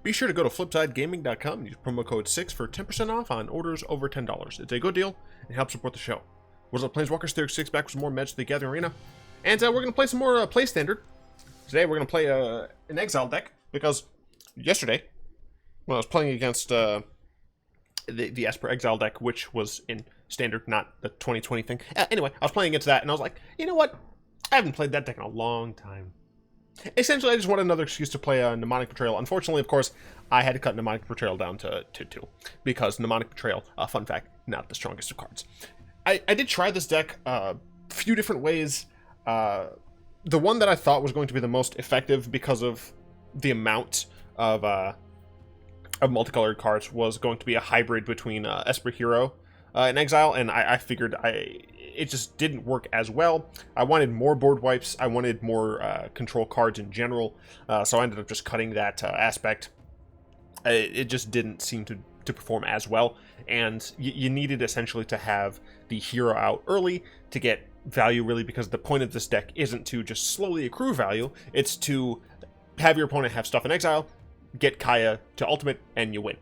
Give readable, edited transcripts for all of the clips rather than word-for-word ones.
Be sure to go to flipsidegaming.com and use promo code 6 for 10% off on orders over $10. It's a good deal and helps support the show. What's up, Planeswalkers? There's 6 back with some more Magic the Gathering Arena. And we're going to play some more Play Standard. Today we're going to play an Exile deck, because yesterday, when I was playing against the Esper Exile deck, which was in Standard, not the 2020 thing. Anyway, I was playing against that, and I was like, you know what? I haven't played that deck in a long time. Essentially, I just want another excuse to play a Mnemonic Betrayal. Unfortunately, of course, I had to cut Mnemonic Betrayal down to 2, because Mnemonic Betrayal, fun fact, not the strongest of cards. I did try this deck a few different ways. The one that I thought was going to be the most effective because of the amount of multicolored cards was going to be a hybrid between Esper Hero and Exile, and I figured it just didn't work as well. I wanted more board wipes, I wanted more control cards in general, so I ended up just cutting that aspect. It just didn't seem to perform as well, and you needed essentially to have the hero out early to get value, really, because the point of this deck isn't to just slowly accrue value, it's to have your opponent have stuff in exile, get Kaya to ultimate, and you win.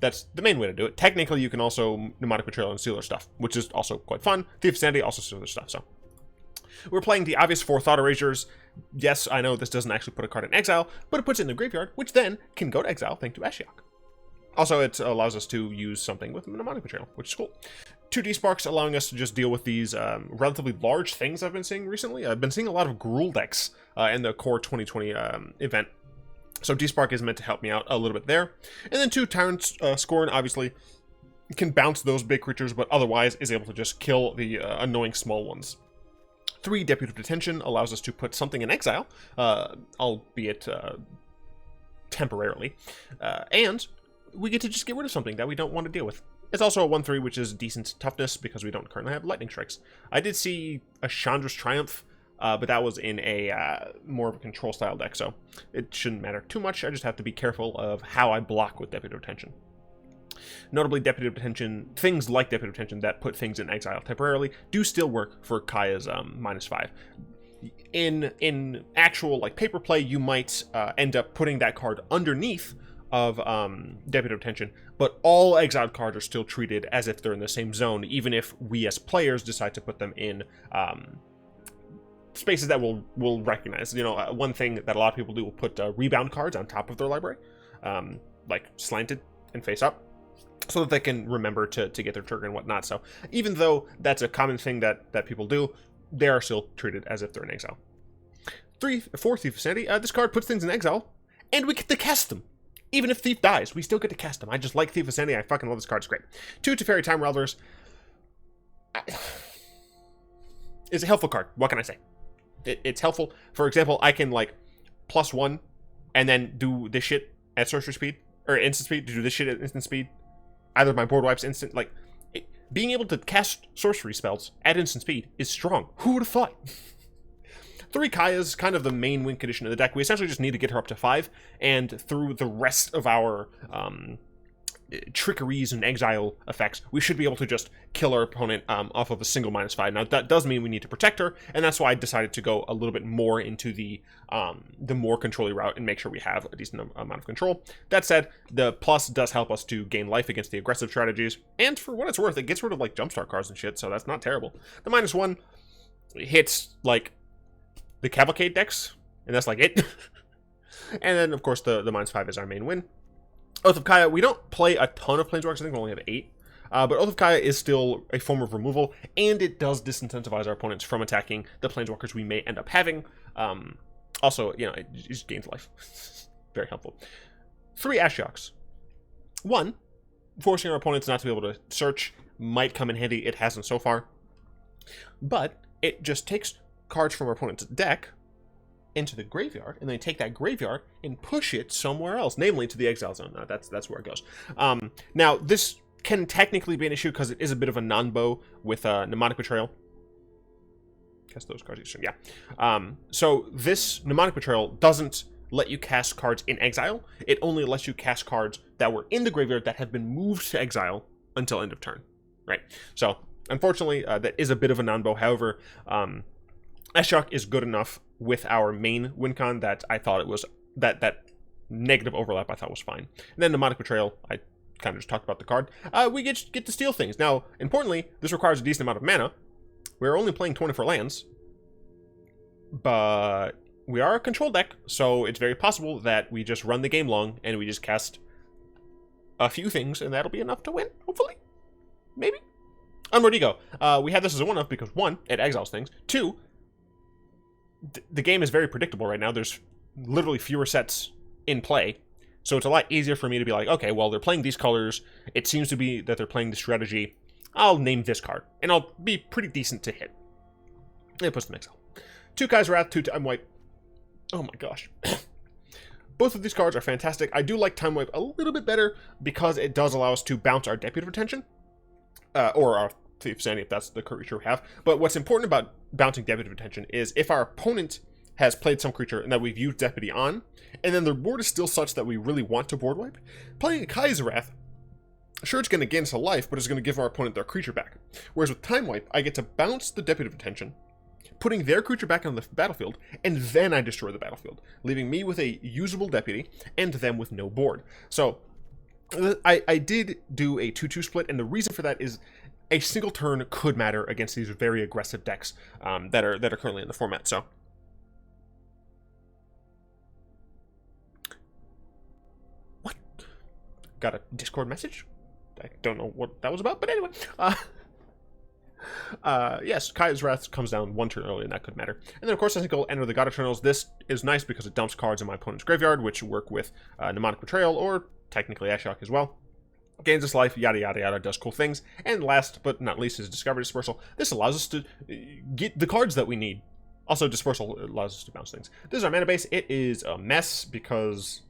That's the main way to do it. Technically, you can also Mnemonic Betrayal and steal their stuff, which is also quite fun. Thief of Sanity also steals their stuff, so. We're playing the obvious 4 Thought Erasures. Yes, I know this doesn't actually put a card in exile, but it puts it in the graveyard, which then can go to exile thanks to Ashiok. Also, it allows us to use something with Mnemonic Betrayal, which is cool. 2 Desparks, allowing us to just deal with these relatively large things I've been seeing recently. I've been seeing a lot of Gruul decks in the core 2020 event. So Despark is meant to help me out a little bit there. And then 2 Tyrant, Scorn, obviously, can bounce those big creatures, but otherwise is able to just kill the annoying small ones. 3 Deputy of Detention allows us to put something in exile, albeit temporarily. And we get to just get rid of something that we don't want to deal with. It's also a 1/3, which is decent toughness because we don't currently have lightning strikes. I did see a Chandra's Triumph, but that was in a more of a control style deck, so it shouldn't matter too much. I just have to be careful of how I block with Deputy of Detention. Notably, Deputy of Detention, things like Deputy of Detention that put things in exile temporarily do still work for Kaya's -5. In actual like paper play, you might end up putting that card underneath of Deputy of Detention, but all exiled cards are still treated as if they're in the same zone, even if we as players decide to put them in spaces that we'll recognize. You know, one thing that a lot of people do will put rebound cards on top of their library, like slanted and face up, so that they can remember to get their trigger and whatnot. So even though that's a common thing that people do, they are still treated as if they're in exile. 4 Thief of Sanity. This card puts things in exile, and we get to cast them. Even if Thief dies, we still get to cast them. I just like Thief of Sanity. I fucking love this card. It's great. 2 Teferi Time Ravelers. It's a helpful card. What can I say? It's helpful. For example, I can, like, +1 and then do this shit at sorcery speed, or instant speed, to do this shit at instant speed. Either my board wipes instant, like, being able to cast sorcery spells at instant speed is strong. Who would have thought? 3 Kaya's kind of the main win condition of the deck. We essentially just need to get her up to 5, and through the rest of our trickeries and exile effects, we should be able to just kill our opponent off of a single -5. Now, that does mean we need to protect her, and that's why I decided to go a little bit more into the more controlly route and make sure we have a decent amount of control. That said, the plus does help us to gain life against the aggressive strategies, and for what it's worth, it gets rid of, like, jumpstart cards and shit, so that's not terrible. The -1 hits, like, the Cavalcade decks, and that's like it. And then, of course, the -5 is our main win. Oath of Kaya, we don't play a ton of Planeswalkers. I think we only have 8. But Oath of Kaya is still a form of removal, and it does disincentivize our opponents from attacking the Planeswalkers we may end up having. Also, you know, it just gains life. Very helpful. 3 Ashioks. 1, forcing our opponents not to be able to search might come in handy. It hasn't so far. But it just takes cards from our opponent's deck into the graveyard, and then take that graveyard and push it somewhere else, namely to the exile zone. That's where it goes. Now, this can technically be an issue because it is a bit of a non-bow with Mnemonic Betrayal. Cast those cards, yeah. So this Mnemonic Betrayal doesn't let you cast cards in exile. It only lets you cast cards that were in the graveyard that have been moved to exile until end of turn, right? So, unfortunately, that is a bit of a non-bow. However, Ashiok is good enough with our main win con that I thought it was that negative overlap I thought was fine. And then Mnemonic Betrayal, I kind of just talked about the card. We get to steal things. Now, importantly, this requires a decent amount of mana. We're only playing 24 lands, but we are a control deck, so it's very possible that we just run the game long and we just cast a few things, and that'll be enough to win, hopefully. Maybe. Unmoored Ego. We had this as a one-off because, one, it exiles things. Two, the game is very predictable right now. There's literally fewer sets in play, so it's a lot easier for me to be like, okay, well, they're playing these colors. It seems to be that they're playing the strategy. I'll name this card, and I'll be pretty decent to hit. It puts them exile. 2 Kai's Wrath, 2 Time Wipe. Oh my gosh. Both of these cards are fantastic. I do like Time Wipe a little bit better because it does allow us to bounce our Deputy of Detention. Or our Thief of Sanity, if that's the creature we have. But what's important about bouncing Deputy of Detention is if our opponent has played some creature and that we've used Deputy on, and then their board is still such that we really want to board wipe, playing a Kai's Wrath, sure, it's going to gain us a life, but it's going to give our opponent their creature back. Whereas with Time Wipe, I get to bounce the Deputy of Detention, putting their creature back on the battlefield, and then I destroy the battlefield, leaving me with a usable Deputy, and them with no board. So, I did do a 2-2 split, and the reason for that is a single turn could matter against these very aggressive decks that are currently in the format. So, what? Got a Discord message? I don't know what that was about, but anyway. Yes, Kai's Wrath comes down 1 turn early, and that could matter. And then, of course, I think I'll enter the God Eternals. This is nice because it dumps cards in my opponent's graveyard, which work with Mnemonic Betrayal, or technically Ashiok as well. Gains us life, yada yada yada, does cool things. And last but not least is Discovery Dispersal. This allows us to get the cards that we need. Also, Dispersal allows us to bounce things. This is our mana base. It is a mess because,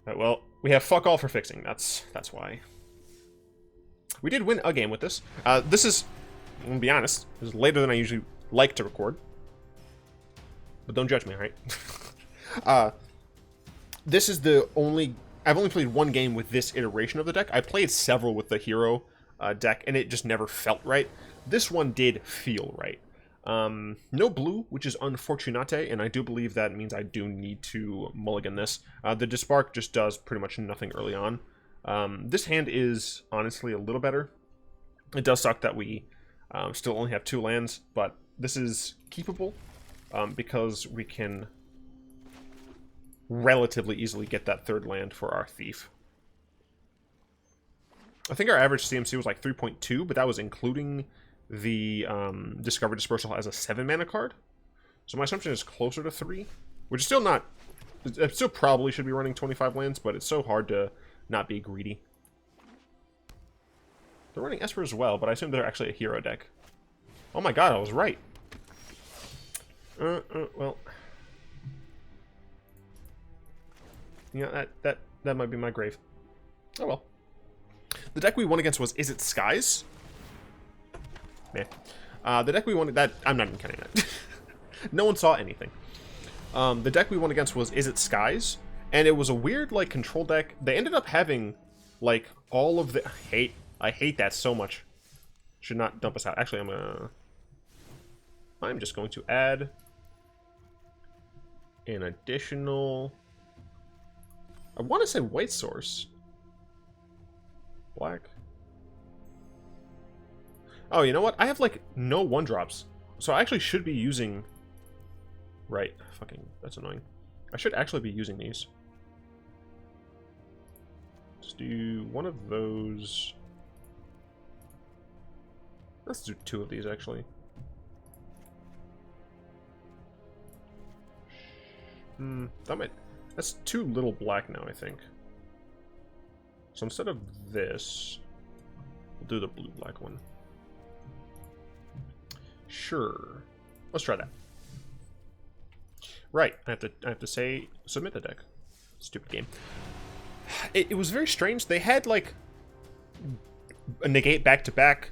well, we have fuck all for fixing. That's why. We did win a game with this. This is, I'm gonna be honest, this is later than I usually like to record. But don't judge me, alright? This is the only, I've only played 1 game with this iteration of the deck. I played several with the hero deck, and it just never felt right. This one did feel right. No blue, which is unfortunate, and I do believe that means I do need to mulligan this. The Despark just does pretty much nothing early on. This hand is honestly a little better. It does suck that we still only have 2 lands, but this is keepable because we can relatively easily get that 3rd land for our Thief. I think our average CMC was like 3.2, but that was including the Discover Dispersal as a 7 mana card. So my assumption is closer to 3, which is still not... It still probably should be running 25 lands, but it's so hard to not be greedy. They're running Esper as well, but I assume they're actually a hero deck. Oh my god, I was right. Well... Yeah, that might be my grave. Oh well. The deck we won against was Is It Skies? Man. The deck we won... I'm not even counting that. No one saw anything. The deck we won against was Is It Skies? And it was a weird, like, control deck. They ended up having, like, all of the... I hate that so much. Should not dump us out. Actually, I'm just going to add an additional... I want to say white source. Black. Oh, you know what? I have, like, no 1-drops. So I actually should be using... Right. Fucking... That's annoying. I should actually be using these. Let's do one of those. Let's do 2 of these, actually. That might... That's too little black now, I think. So instead of this, we'll do the blue-black one. Sure. Let's try that. Right, I have to say, submit the deck. Stupid game. It was very strange. They had, like, a negate back-to-back,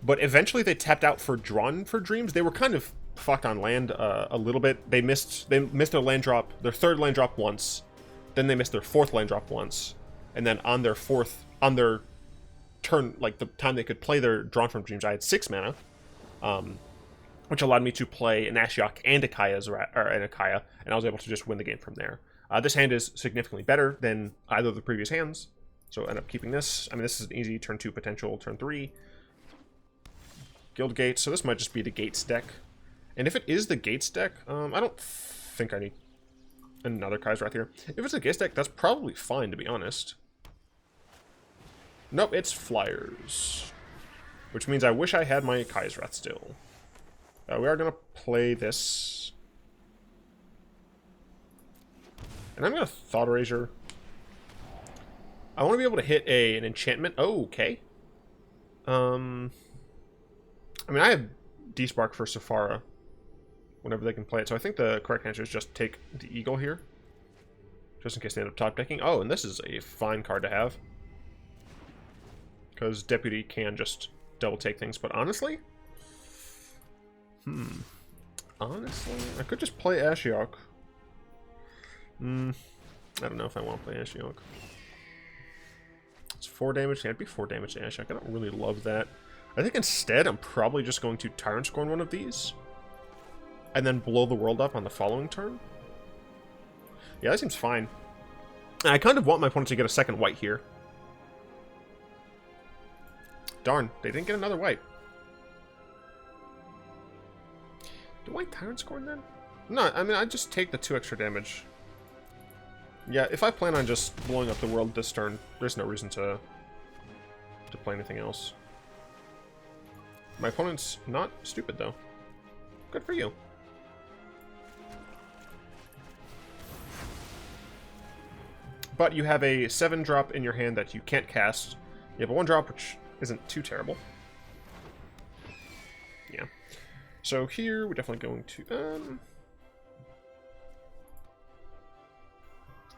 but eventually they tapped out for Drawn for Dreams. They were kind of fucked on land a little bit. They missed their land drop, their 3rd land drop once, then they missed their 4th land drop once, and then on their turn, like the time they could play their Drawn from Dreams, I had 6 mana. which allowed me to play an Ashiok and a Kaya, and I was able to just win the game from there. This hand is significantly better than either of the previous hands, so I end up keeping this. I mean, this is an easy turn 2 potential, turn 3. Guild Gates, so this might just be the Gates deck. And if it is the Gates deck, I don't think I need another Kai's Wrath here. If it's a Gates deck, that's probably fine, to be honest. Nope, it's Flyers. Which means I wish I had my Kai's Wrath still. We are going to play this. And I'm going to Thought Erasure. I want to be able to hit an enchantment. Oh, okay. I mean, I have Despark for Sephara whenever they can play it. So I think the correct answer is just take the Eagle here. Just in case they end up top decking. Oh, and this is a fine card to have. Because Deputy can just double take things. But honestly... Honestly, I could just play Ashiok. I don't know if I want to play Ashiok. It's 4 damage. Can't be 4 damage to Ashiok. I don't really love that. I think instead I'm probably just going to Tyrant Scorn one of these. And then blow the world up on the following turn. Yeah, that seems fine. And I kind of want my opponent to get a second white here. Darn, they didn't get another white. Do I Tyrant Scorn then? No, I mean, I just take the 2 extra damage. Yeah, if I plan on just blowing up the world this turn, there's no reason to play anything else. My opponent's not stupid, though. Good for you. But you have a 7-drop in your hand that you can't cast. You have a 1-drop, which isn't too terrible. Yeah. So here, we're definitely going to...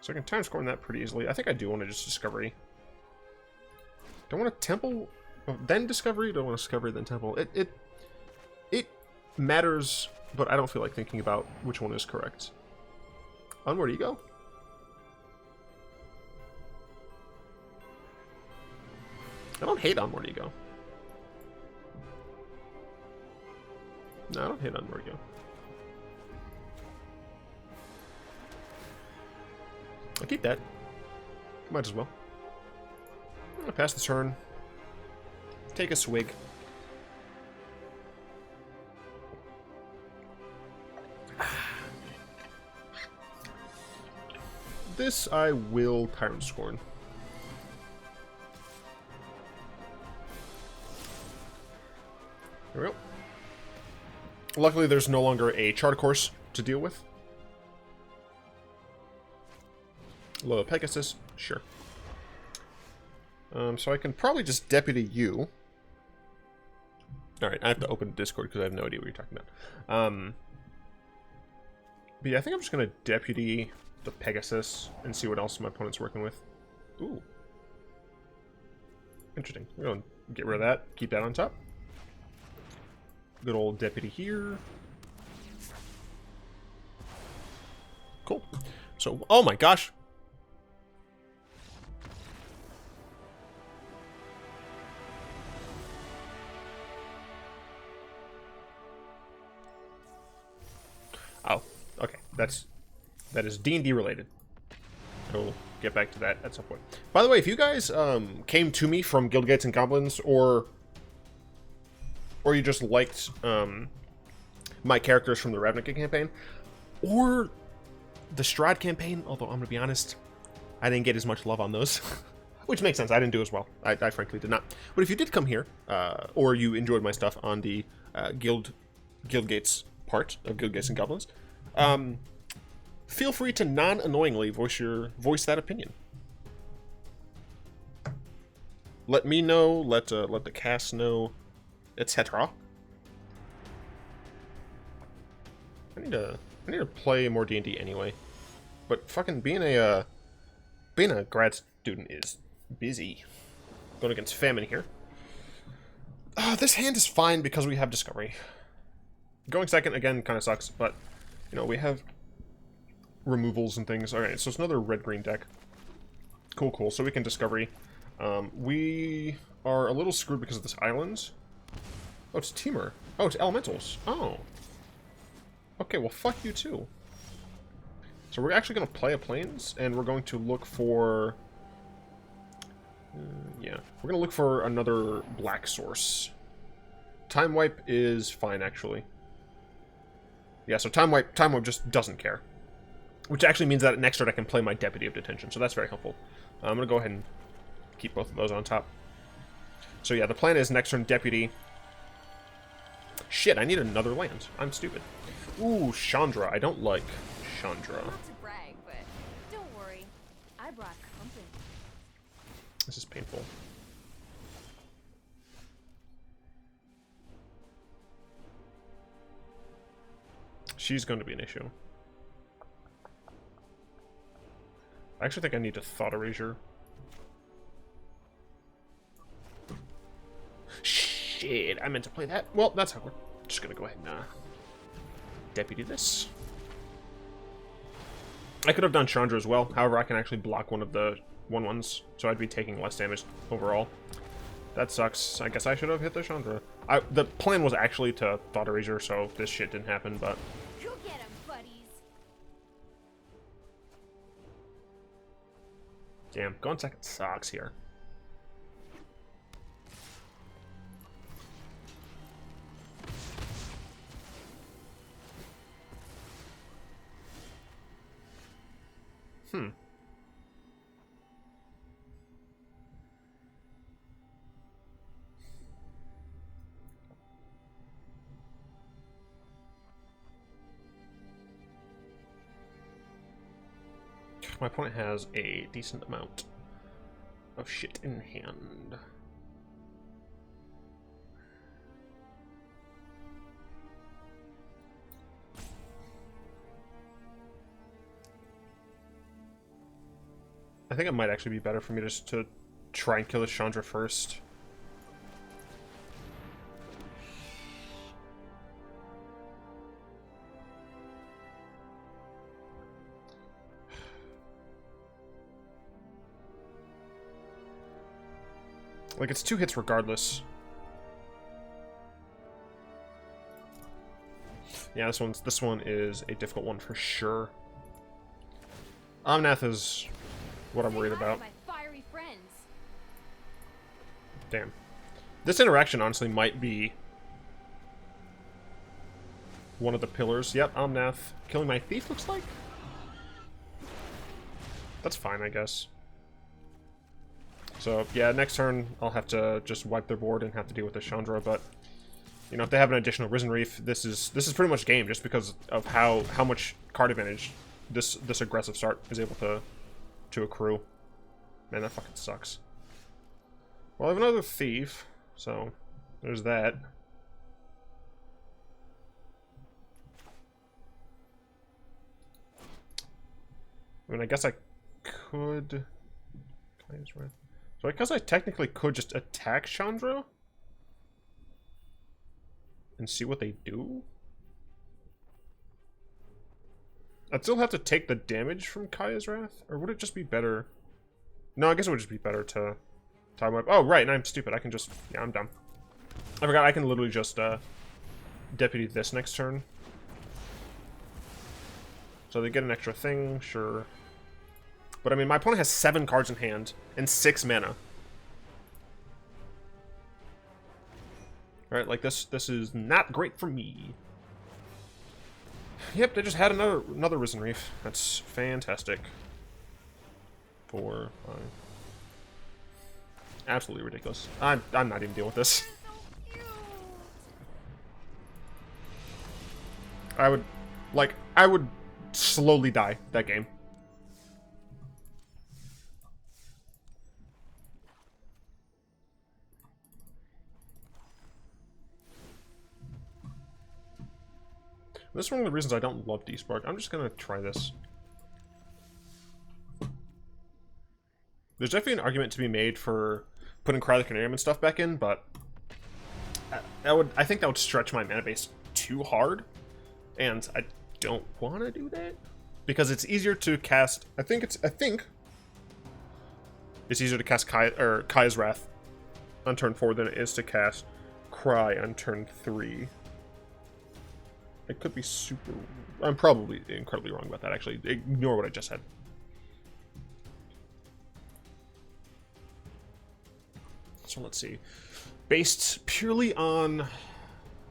So I can time score on that pretty easily. I think I do want to just Discovery. Don't want to Temple, then Discovery? Don't want to Discovery, then Temple. It matters, but I don't feel like thinking about which one is correct. Unmoored Ego? I don't hate Unmoored Ego. No, I don't hate Unmoored Ego. I'll keep that. Might as well. I'm gonna pass the turn. Take a swig. This I will Tyrant Scorn. There we go. Luckily, there's no longer a Charter Course to deal with. Low Pegasus, sure. So I can probably just Deputy you. Alright, I have to open Discord because I have no idea what you're talking about. But yeah, I think I'm just going to Deputy the Pegasus and see what else my opponent's working with. Ooh. Interesting. We're going to get rid of that, keep that on top. Good old Deputy here. Cool. So, oh my gosh. Oh, okay. That is D&D related. I will get back to that at some point. By the way, if you guys came to me from Guild Gates and Goblins, or you just liked my characters from the Ravnica campaign, or the Strahd campaign, although I'm going to be honest, I didn't get as much love on those. Which makes sense, I didn't do as well. I frankly did not. But if you did come here, or you enjoyed my stuff on the Guild Gates part of Guild Gates and Goblins, feel free to non-annoyingly voice that opinion. Let me know, let the cast know, etc. I need to play more D&D anyway. But fucking being a grad student is busy. Going against Famine here. This hand is fine because we have Discovery. Going second again kind of sucks, but you know, we have removals and things. Alright, so it's another red-green deck. Cool. So we can Discovery. We are a little screwed because of this island. Oh, it's Temur. Oh, it's elementals. Oh. Okay, well, fuck you too. So we're actually going to play a plains, and we're going to look for... yeah, we're going to look for another black source. Time Wipe is fine, actually. Yeah, so Time Wipe just doesn't care. Which actually means that next turn I can play my Deputy of Detention, so that's very helpful. I'm going to go ahead and keep both of those on top. So yeah, the plan is next turn Deputy. Shit, I need another land. I'm stupid. Ooh, Chandra. I don't like Chandra. Not to brag, but don't worry. I brought company. This is painful. She's going to be an issue. I actually think I need to Thought Erasure. Shit, I meant to play that. Well, that's how we're just going to go ahead and Deputy this. I could have done Chandra as well. However, I can actually block one of the 1/1s, so I'd be taking less damage overall. That sucks. I guess I should have hit the Chandra. The plan was actually to Thought Erasure, so this shit didn't happen, but... Go get him, buddies. Damn, going second sucks here. My opponent has a decent amount of shit in hand. I think it might actually be better for me just to try and kill this Chandra first. Like, it's 2 hits regardless. Yeah, this one is a difficult one for sure. Omnath is what I'm worried about. My fiery friends. Damn. This interaction honestly might be one of the pillars. Yep, Omnath killing my thief, looks like. That's fine, I guess. So, yeah, next turn I'll have to just wipe their board and have to deal with the Chandra, but you know, if they have an additional Risen Reef, this is pretty much game just because of how much card advantage this aggressive start is able to accrue. Man, that fucking sucks. Well, I have another thief, so there's that. I mean, I guess I could... So I guess I technically could just attack Chandra and see what they do. I'd still have to take the damage from Kaya's Wrath, or would it just be better? No, I guess it would just be better to time wipe. Oh, right, and I'm stupid. I can just... Yeah, I'm dumb. I forgot I can literally just Deputy this next turn. So they get an extra thing, sure. But I mean, my opponent has 7 cards in hand and 6 mana. Right, like this is not great for me. Yep, they just had another Risen Reef. That's fantastic. 4, 5. Absolutely ridiculous. I'm not even dealing with this. I would slowly die that game. This is one of the reasons I don't love Despark. I'm just gonna try this. There's definitely an argument to be made for putting Cry the Canarium and stuff back in, but I think that would stretch my mana base too hard, and I don't want to do that because it's easier to cast. I think it's easier to cast Kaya's Wrath on turn 4 than it is to cast Cry on turn 3. I could be super... I'm probably incredibly wrong about that, actually. Ignore what I just said. So let's see. Based purely on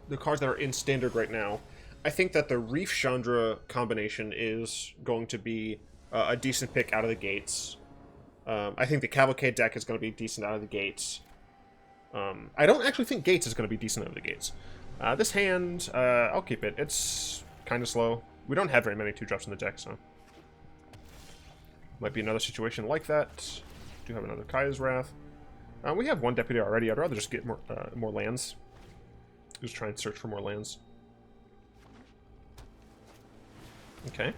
the cards that are in Standard right now, I think that the Reef Chandra combination is going to be a decent pick out of the gates. I think the Cavalcade deck is going to be decent out of the gates. I don't actually think Gates is going to be decent out of the gates. This hand, I'll keep it. It's kind of slow. We don't have very many 2-drops in the deck, so... Might be another situation like that. Do have another Kaya's Wrath. We have one Deputy already. I'd rather just get more lands. Just try and search for more lands. Okay.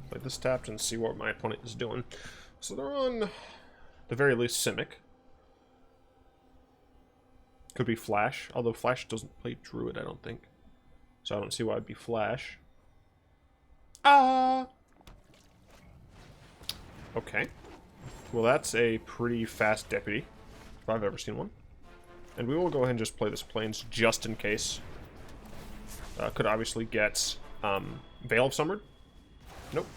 Play this tapped and see what my opponent is doing. So they're on, the very least, Simic. Could be Flash, although Flash doesn't play Druid, I don't think. So I don't see why it'd be Flash. Okay. Well, that's a pretty fast Deputy, if I've ever seen one. And we will go ahead and just play this Plains just in case. Could obviously get Veil of Summer. Nope.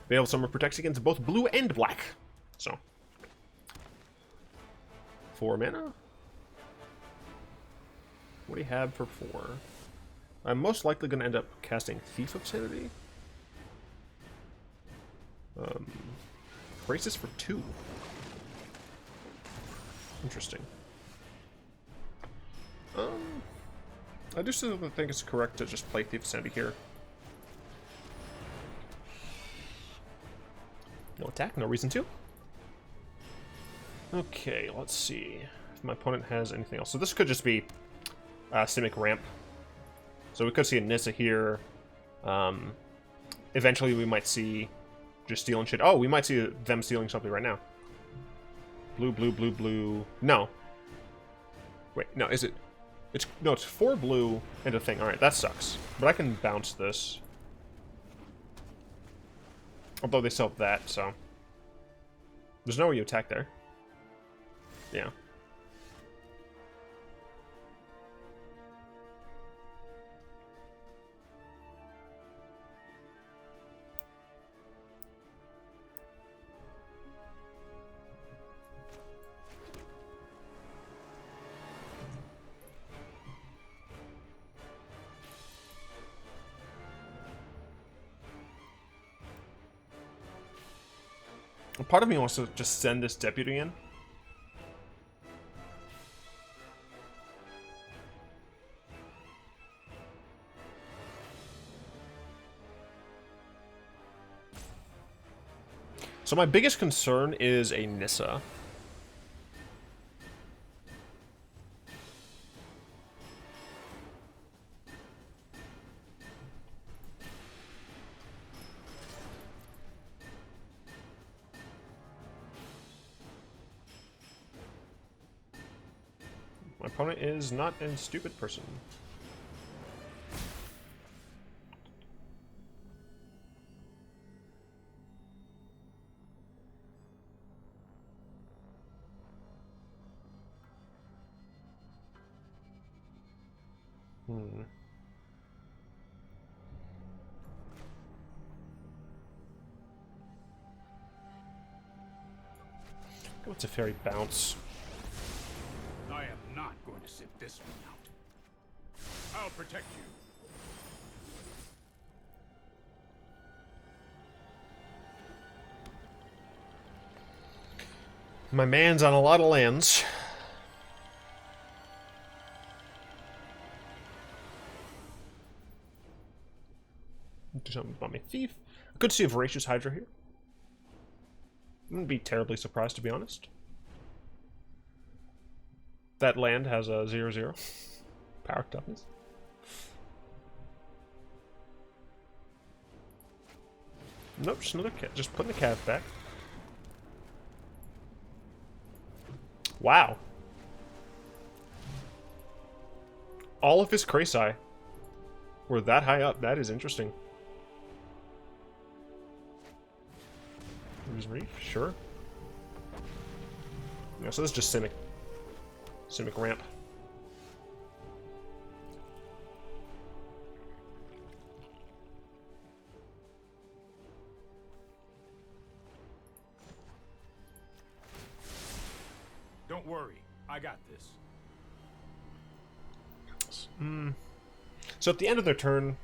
Veil of Summer protects against both blue and black. So. 4 mana. What do you have for 4? I'm most likely going to end up casting Thief of Sanity. Braces for 2. Interesting. I do still think it's correct to just play Thief of Sanity here. No attack, no reason to. Okay, let's see if my opponent has anything else. So this could just be Simic Ramp. So we could see a Nissa here. Eventually we might see just stealing shit. Oh, we might see them stealing something right now. Blue, blue, blue, blue. No. Wait, no, is it? No, it's 4 blue and a thing. Alright, that sucks. But I can bounce this. Although they still have that, so... There's no way you attack there. Yeah. Part of me wants to just send this Deputy in. So my biggest concern is a Nissa. My opponent is not a stupid person. Go Teferi bounce. I am not going to sit this one out. I'll protect you. My man's on a lot of lands. Do something about my thief. I could see a Voracious Hydra here. Wouldn't be terribly surprised, to be honest. That land has a 0/0 power toughness. Nope, just another cat. Just putting the cat back. Wow. All of his Craci were that high up. That is interesting. Where's Reef? Sure. Yeah, so this is just Simic Ramp. Don't worry, I got this. So at the end of their turn,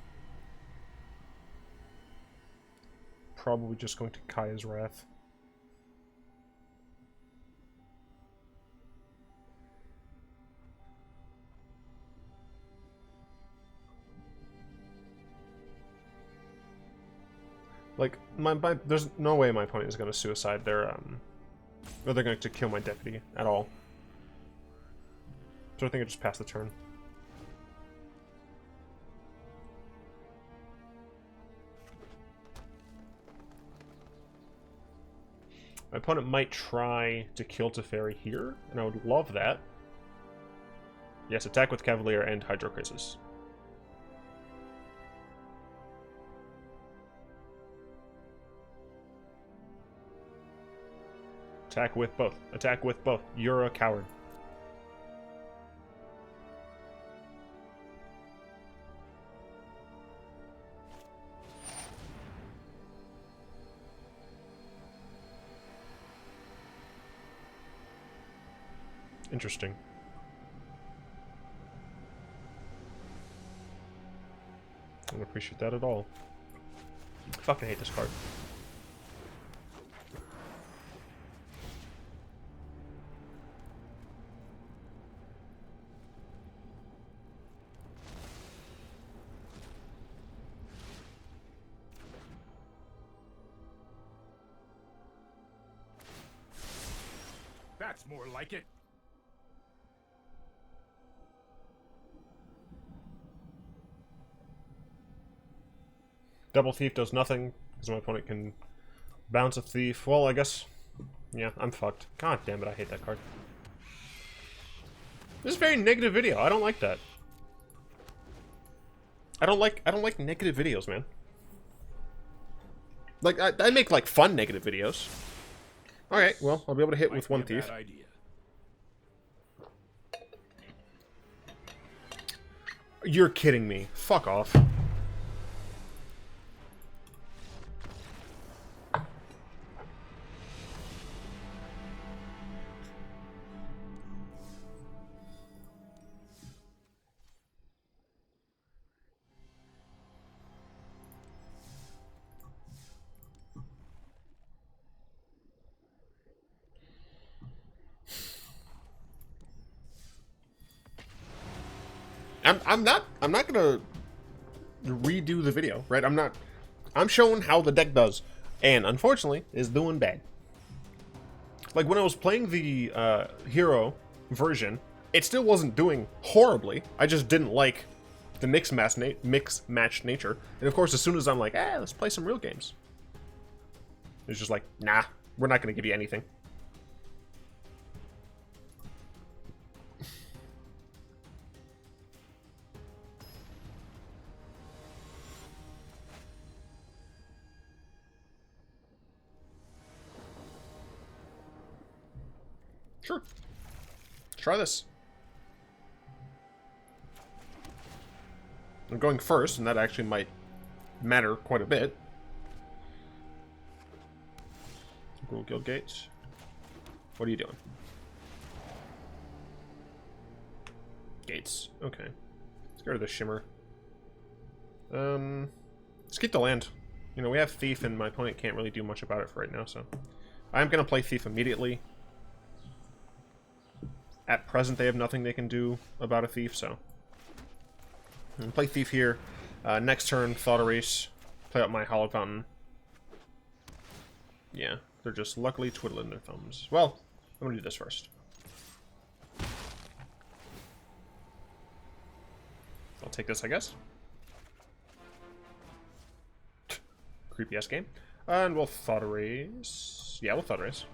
probably just going to Kaya's Wrath. Like, there's no way my opponent is going to suicide their, or they're going to kill my deputy at all. So I think I just pass the turn. My opponent might try to kill Teferi here, and I would love that. Yes, attack with Cavalier and Hydrocrisis. Attack with both. Attack with both. You're a coward. Interesting. I don't appreciate that at all. I fucking hate this card. That's more like it. Double Thief does nothing, because my opponent can bounce a Thief. Well, I guess... yeah, I'm fucked. God damn it, I hate that card. This is a very negative video. I don't like that. I don't like negative videos, man. Like, I make, like, fun negative videos. Alright, well, I'll be able to hit with one Thief. You're kidding me. Fuck off. I'm not gonna redo the video, right? I'm showing how the deck does, and unfortunately is doing bad. Like when I was playing the hero version, it still wasn't doing horribly. I just didn't like the mix match nature. And of course, as soon as I'm like, let's play some real games, it's just like, nah, we're not gonna give you anything. Sure. Let's try this. I'm going first, and that actually might matter quite a bit. Rule Guild Gates. What are you doing? Gates. Okay. Let's get rid of the Shimmer. Let's keep the land. You know, we have Thief, and my opponent can't really do much about it for right now, so... I'm going to play Thief immediately. At present, they have nothing they can do about a Thief, so... I'm going to play Thief here. Next turn, Thought Erasure. Play out my Hallowed Fountain. Yeah, they're just luckily twiddling their thumbs. Well, I'm going to do this first. I'll take this, I guess. Creepy-ass game. And we'll Thought Erase. Yeah, we'll Thought Erase.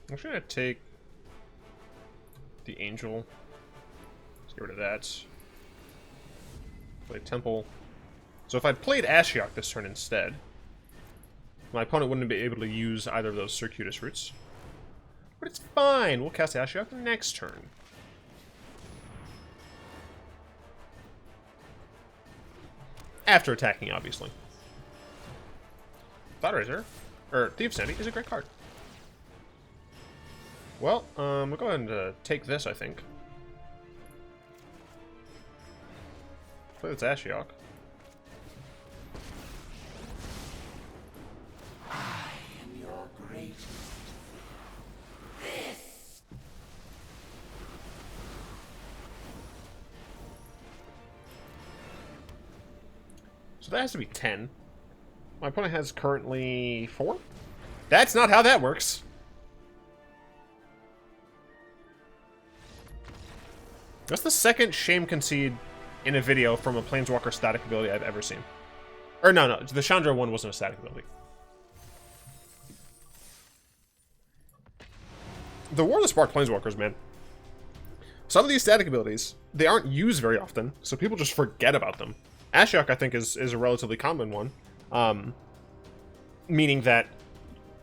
I'm actually going to take the Angel. Let's get rid of that. Play Temple. So if I'd played Ashiok this turn instead, my opponent wouldn't be able to use either of those Circuitous Roots. But it's fine. We'll cast Ashiok next turn. After attacking, obviously. Thought Erasure, or Thief of Sanity, is a great card. Well, we'll go ahead and take this, I think. Play this Ashiok. I am your greatest. This. So that has to be 10. My opponent has currently 4? That's not how that works. That's the second shame concede in a video from a Planeswalker static ability I've ever seen. Or no, the Chandra one wasn't a static ability. The War of the Spark Planeswalkers, man. Some of these static abilities, they aren't used very often, so people just forget about them. Ashiok, I think, is a relatively common one. Meaning that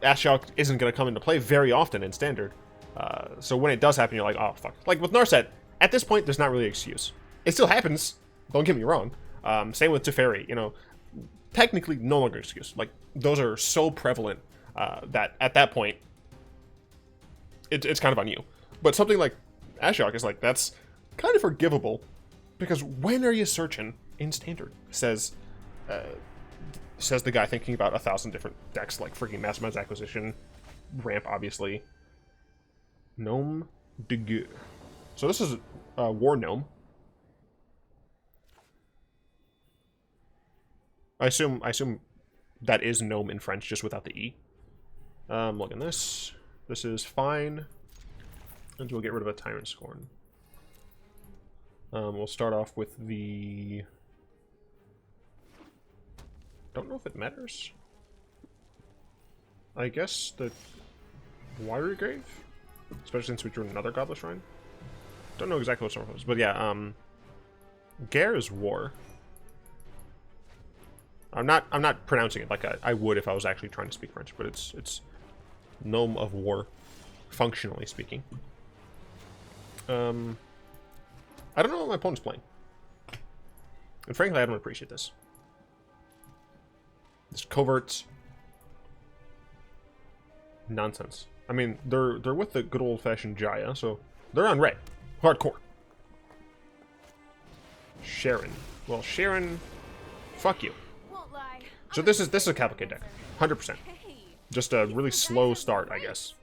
Ashiok isn't going to come into play very often in Standard. So when it does happen, you're like, oh, fuck. Like with Narset, at this point, there's not really an excuse. It still happens, don't get me wrong. Same with Teferi, you know, technically no longer an excuse. Like, those are so prevalent that at that point, it's kind of on you. But something like Ashiok is like, that's kind of forgivable, because when are you searching in Standard? Says the guy thinking about 1,000 different decks, like freaking Mastermind's Acquisition, Ramp, obviously. Gnome de Gueux. So this is War Gnome. I assume that is gnome in French, just without the E. Look at this. This is fine. And we'll get rid of a Tyrant Scorn. We'll start off with the... Don't know if it matters. I guess the Watery Grave? Especially since we drew another Godless Shrine. Don't know exactly what some of those, but yeah, Gare is War. I'm not pronouncing it like I would if I was actually trying to speak French, but it's Gnome of War, functionally speaking. I don't know what my opponent's playing. And frankly, I don't appreciate this. This covert nonsense. I mean, they're with the good old-fashioned Jaya, so they're on red. Hardcore. Sharon. Well, Sharon, fuck you. Won't lie. So this is a Cavalcade deck. 100%. Hey, Just a really slow start, I guess.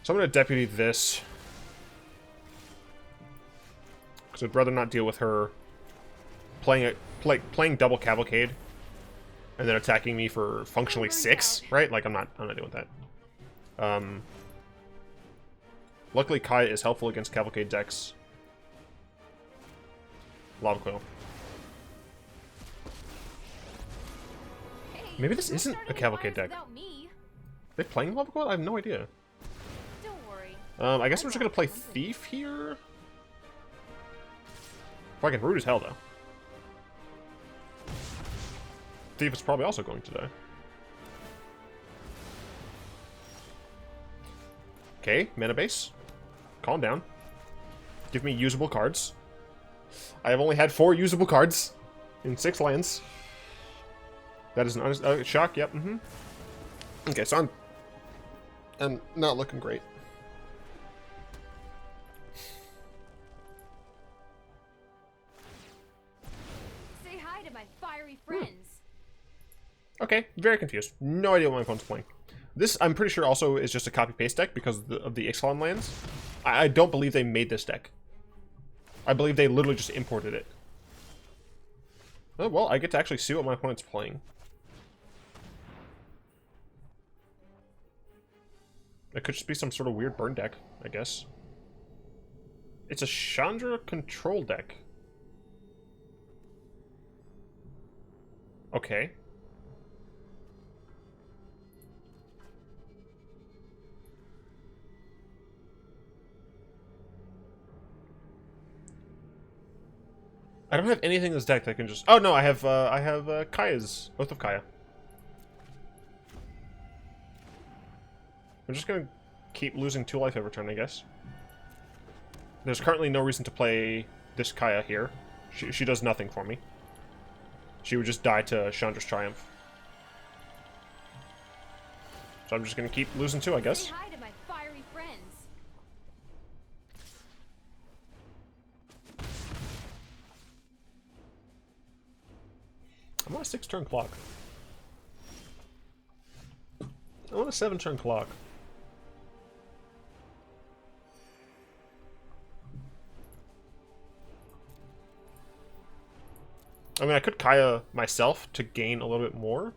So I'm going to Deputy this. Because I'd rather not deal with her playing double Cavalcade and then attacking me for functionally 6, right? Like, I'm not doing that. Luckily, Kaya is helpful against Cavalcade decks. Lava Coil. hey, Maybe this don't isn't start a any Cavalcade fires deck. without me. They playing Lava Coil? I have no idea. Don't worry. I guess I'm just gonna play Thief here. Fucking rude as hell, though. Thief is probably also going to die. Okay, mana base. Calm down. Give me usable cards. I have only had 4 usable cards in 6 lands. That is an honest shock. Yep. Okay, so I'm not looking great. Say hi to my fiery friends. Okay, very confused. No idea what my opponent's playing. This, I'm pretty sure, also is just a copy-paste deck because of the Ixalan lands. I don't believe they made this deck. I believe they literally just imported it. Oh, well, I get to actually see what my opponent's playing. It could just be some sort of weird burn deck, I guess. It's a Chandra Control deck. Okay. I don't have anything in this deck that can just... Oh, no, I have Kaya's... Oath of Kaya. I'm just gonna keep losing 2 life every turn, I guess. There's currently no reason to play this Kaya here. She does nothing for me. She would just die to Chandra's Triumph. So I'm just gonna keep losing too, I guess. Say hi to my fiery friends. I'm on a 6-turn clock. I want a 7-turn clock. I mean, I could Kaya myself to gain a little bit more.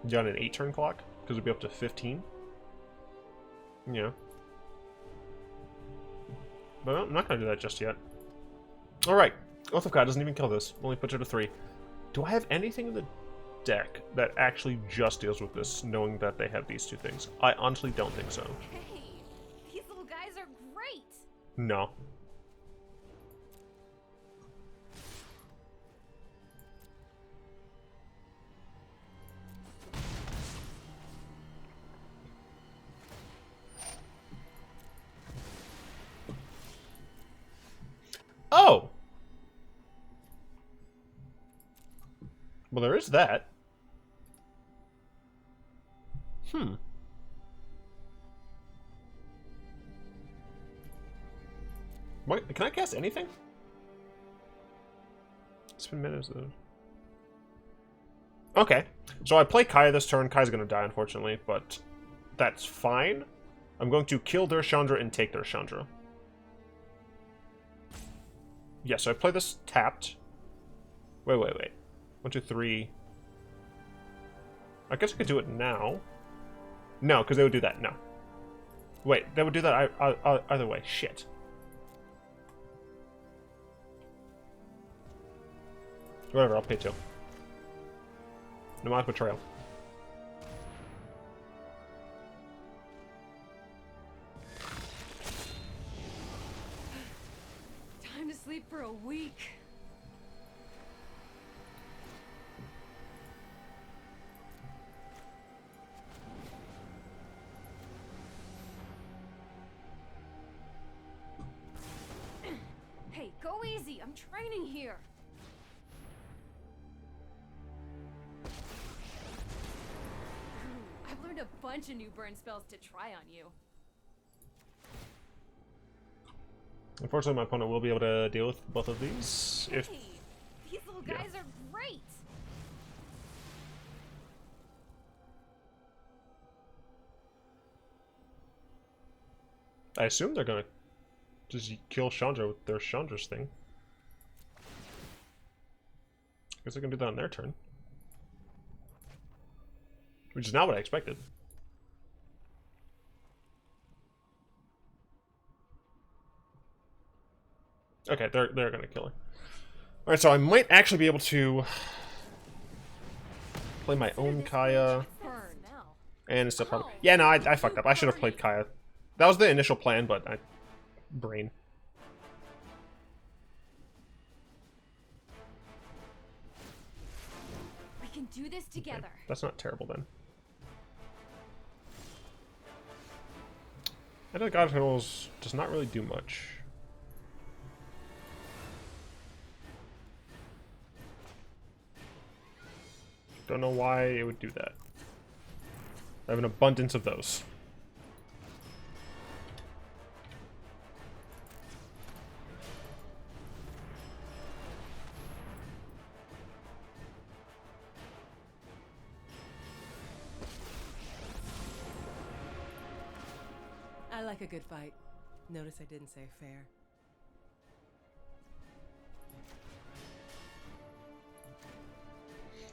Get on an 8-turn clock, because we'd be up to 15. Yeah. But I'm not going to do that just yet. Alright. Oath of God doesn't even kill this. Only puts her to 3. Do I have anything in the deck that actually just deals with this, knowing that they have these two things? I honestly don't think so. Hey, these little guys are great. No. Oh! Well, there is that. What? Can I cast anything? Spend minutes. Okay. So I play Kaya this turn. Kaya's gonna die, unfortunately, but that's fine. I'm going to kill their Chandra and take their Chandra. Yeah, so I play this tapped. Wait. 1, 2, 3. I guess I could do it now. No, because they would do that. No. Wait, they would do that either way. Shit. Whatever, I'll pay 2. Mnemonic Betrayal. Time to sleep for a week. Hey, go easy. I'm training here. I've learned a bunch of new burn spells to try on you. Unfortunately, my opponent will be able to deal with both of these. If Hey, these little guys are great. I assume they're gonna just kill Chandra with their Chandra's thing. Guess they're gonna do that on their turn. Which is not what I expected. Okay, they're gonna kill her. Alright, so I might actually be able to play my own Kaya. And it's still probably... Yeah, no, I fucked up. I should have played Kaya. That was the initial plan, but I... Brain. We can do this together. Okay, that's not terrible then. I know God Controls does not really do much. Don't know why it would do that. I have an abundance of those. I like a good fight. Notice I didn't say fair.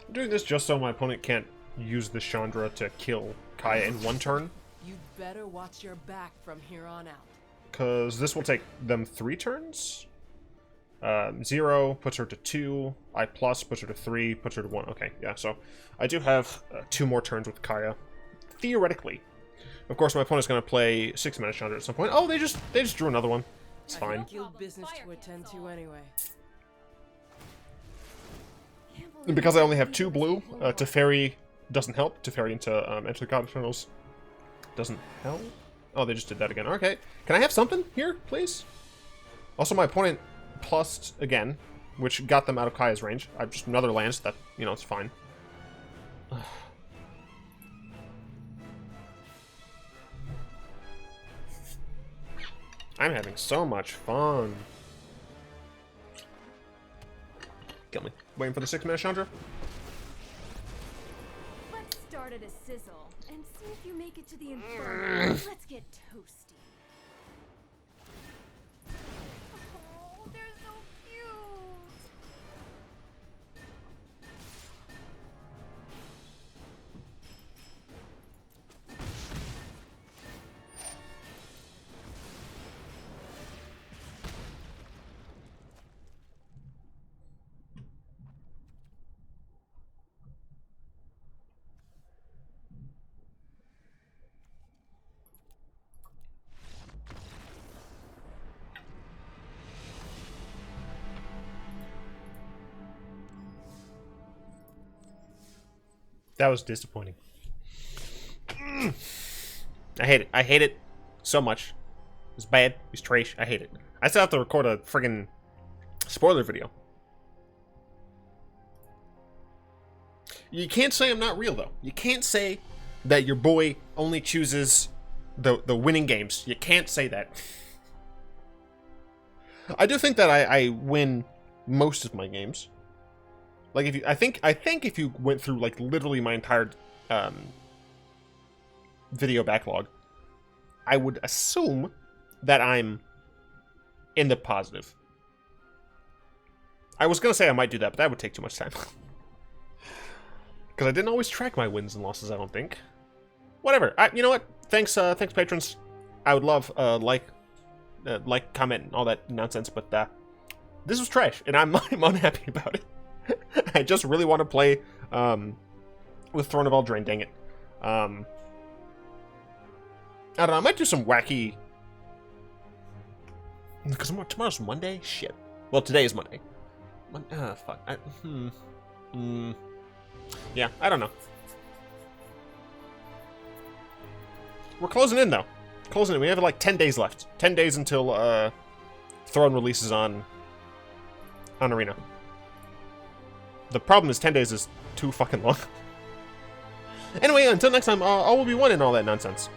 I'm doing this just so my opponent can't use the Chandra to kill Kaya in one turn. You'd better watch your back from here on out. Because this will take them 3 turns. 0 puts her to 2. I plus puts her to 3, puts her to 1. Okay, yeah, so I do have 2 more turns with Kaya. Theoretically. Of course, my opponent's going to play 6-mana Chandra at some point. Oh, they just drew another one. It's fine. Guild business to attend to anyway. And because I only have 2 blue, Teferi doesn't help. Teferi into Enter the God Tunnels doesn't help. Oh, they just did that again. Okay. Can I have something here, please? Also, my opponent plussed again, which got them out of Kaya's range. I just another land, so that, you know, it's fine. I'm having so much fun. Kill me. Waiting for the 6-minute Chandra? Let's start at a sizzle and see if you make it to the inferno. Let's get toasty. Oh, they're so cute. That was disappointing. I hate it. I hate it so much. It's bad. It's trash. I hate it. I still have to record a friggin' spoiler video. You can't say I'm not real, though. You can't say that your boy only chooses the winning games. You can't say that. I do think that I win most of my games. Like if you, I think if you went through like literally my entire video backlog, I would assume that I'm in the positive. I was gonna say I might do that, but that would take too much time. Because I didn't always track my wins and losses, I don't think. Whatever. You know what? Thanks, thanks, patrons. I would love like, comment, and all that nonsense. But this was trash, and I'm unhappy about it. I just really want to play with Throne of Eldraine. Dang it. I don't know. I might do some wacky. Because tomorrow's Monday. Shit. Well, today is Monday. Fuck. Yeah, I don't know. We're closing in, though. Closing in. We have like 10 days left. 10 days until Throne releases on Arena. The problem is 10 days is too fucking long. Anyway, until next time, all will be one and all that nonsense.